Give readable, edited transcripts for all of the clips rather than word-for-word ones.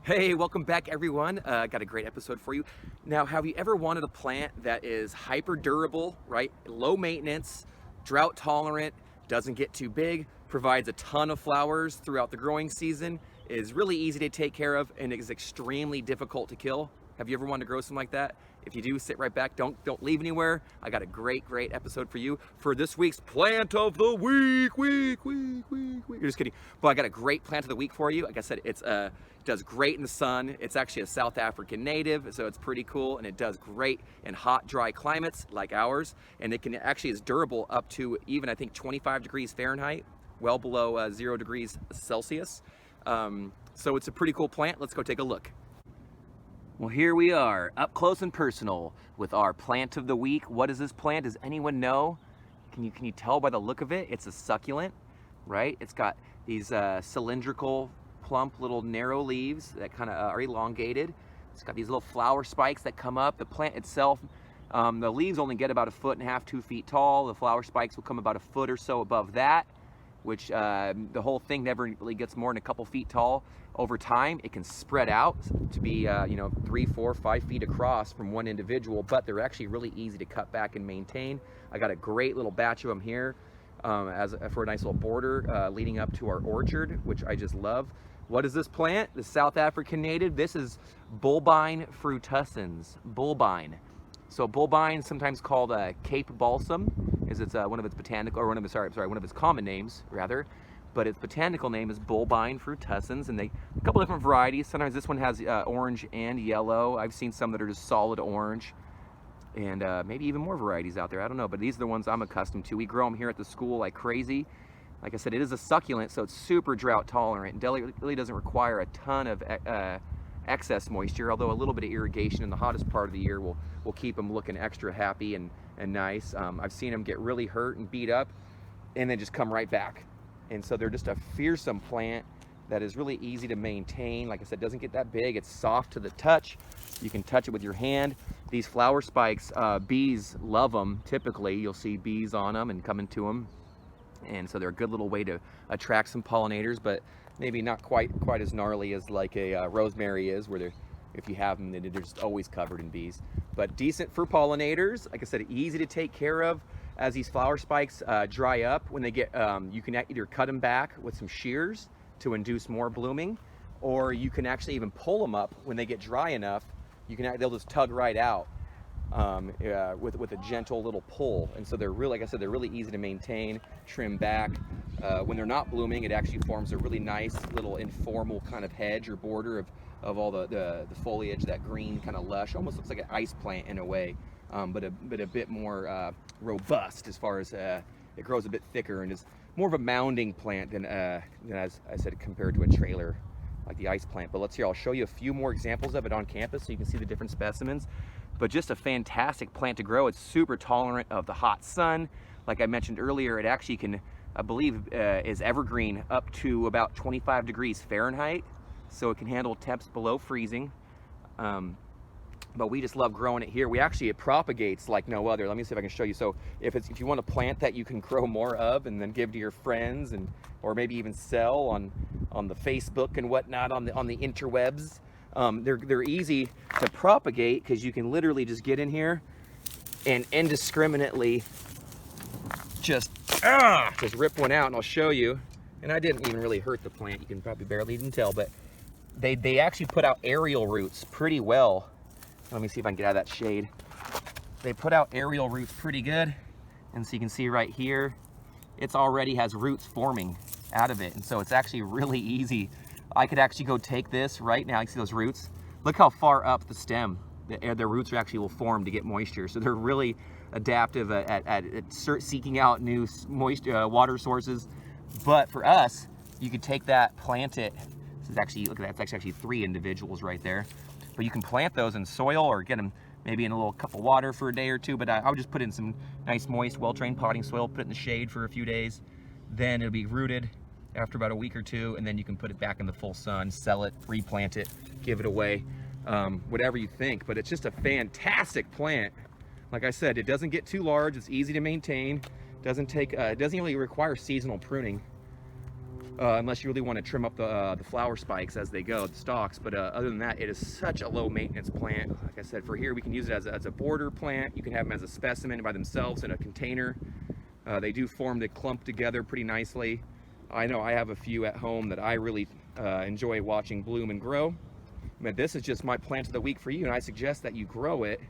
Hey, welcome back everyone. Got a great episode for you. Now, have you ever wanted a plant that is hyper durable, right? Low maintenance, drought tolerant, doesn't get too big, provides a ton of flowers throughout the growing season, is really easy to take care of, and is extremely difficult to kill? Have you ever wanted to grow something like that? If you do, sit right back. Don't leave anywhere. I got a great episode for you for this week's plant of the week. Just kidding. But I got a great plant of the week for you. Like I said, it does great in the sun. It's actually a South African native, so it's pretty cool, and it does great in hot, dry climates like ours. And it can actually is durable up to even I think 25 degrees Fahrenheit, well below 0 degrees Celsius. So it's a pretty cool plant. Let's go take a look. Well, here we are, up close and personal with our plant of the week. What is this plant? Does anyone know? Can you tell by the look of it? It's a succulent, right? It's got these cylindrical, plump, little narrow leaves that kind of are elongated. It's got these little flower spikes that come up. The plant itself, the leaves only get about 1.5 feet, 2 feet tall. The flower spikes will come about 1 foot or so above that, which the whole thing never really gets more than a couple feet tall. Over time, it can spread out to be 3, 4, 5 feet across from one individual, but they're actually really easy to cut back and maintain. I got a great little batch of them here for a nice little border leading up to our orchard, which I just love. What is this plant? The South African native. This is Bulbine frutescens. Bulbine. So Bulbine, sometimes called Cape balsam, is one of its botanical, or one of its common names rather, but its botanical name is Bulbine frutescens, and a couple different varieties. Sometimes this one has orange and yellow. I've seen some that are just solid orange, and maybe even more varieties out there. I don't know, but these are the ones I'm accustomed to. We grow them here at the school like crazy. Like I said, it is a succulent, so it's super drought tolerant. It really doesn't require a ton of excess moisture, although a little bit of irrigation in the hottest part of the year will keep them looking extra happy and nice. I've seen them get really hurt and beat up and then just come right back. And so they're just a fearsome plant that is really easy to maintain. Like I said, doesn't get that big. It's soft to the touch. You can touch it with your hand. These flower spikes, bees love them. Typically, you'll see bees on them and coming to them. And so they're a good little way to attract some pollinators, but maybe not quite as gnarly as like a rosemary is, where if you have them, they're just always covered in bees. But decent for pollinators. Like I said, easy to take care of. As these flower spikes dry up, when they get, you can either cut them back with some shears to induce more blooming, or you can actually even pull them up when they get dry enough. They'll just tug right out with a gentle little pull. And so they're really, like I said, they're really easy to maintain, trim back. When they're not blooming, it actually forms a really nice little informal kind of hedge or border of all the foliage, that green kind of lush, almost looks like an ice plant in a way. But a bit more robust as far as it grows a bit thicker and is more of a mounding plant than as I said, compared to a trailer like the ice plant. But I'll show you a few more examples of it on campus so you can see the different specimens. But just a fantastic plant to grow. It's super tolerant of the hot sun. Like I mentioned earlier, it actually can, I believe, is evergreen up to about 25 degrees Fahrenheit. So it can handle temps below freezing. But we just love growing it here. It propagates like no other. Let me see if I can show you. So if you want a plant that you can grow more of and then give to your friends, or maybe even sell on the Facebook and whatnot, on the interwebs, they're easy to propagate because you can literally just get in here and indiscriminately just rip one out, and I'll show you. And I didn't even really hurt the plant. You can probably barely even tell, but they actually put out aerial roots pretty well. Let me see if I can get out of that shade. They put out aerial roots pretty good. And so you can see right here, it's already has roots forming out of it. And so it's actually really easy. I could actually go take this right now. You see those roots? Look how far up the stem the roots actually will form to get moisture. So they're really adaptive at seeking out new water sources. But for us, you could take that, plant it. This is actually, look at that, it's actually 3 individuals right there. But you can plant those in soil or get them maybe in a little cup of water for a day or two. But I would just put in some nice, moist, well-drained potting soil, put it in the shade for a few days. Then it'll be rooted after about a week or two, and then you can put it back in the full sun, sell it, replant it, give it away, whatever you think. But it's just a fantastic plant. Like I said, it doesn't get too large. It's easy to maintain. It doesn't really require seasonal pruning. unless you really want to trim up the flower spikes as they go, the stalks. But other than that, it is such a low maintenance plant. Like I said, for here we can use it as a border plant. You can have them as a specimen by themselves in a container. They do form the clump together pretty nicely. I know I have a few at home that I really enjoy watching bloom and grow. But this is just my plant of the week for you, and I suggest that you grow it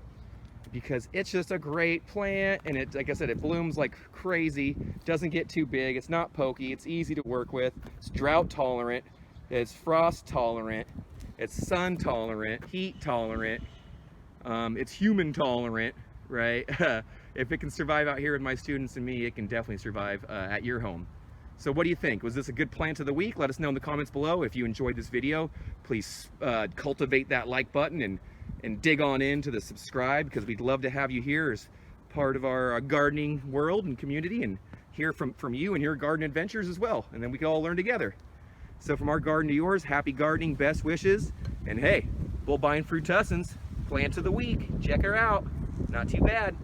because it's just a great plant, and it, like I said, it blooms like crazy, doesn't get too big, it's not pokey, it's easy to work with, it's drought tolerant, it's frost tolerant, it's sun tolerant, heat tolerant, it's human tolerant, right? If it can survive out here with my students and me, it can definitely survive at your home. So what do you think? Was this a good plant of the week? Let us know in the comments below. If you enjoyed this video, please cultivate that like button and dig on into the subscribe, because we'd love to have you here as part of our gardening world and community, and hear from you and your garden adventures as well, and then we can all learn together. So from our garden to yours, happy gardening, best wishes, and hey, Bulbine frutescens, plant of the week, check her out, not too bad.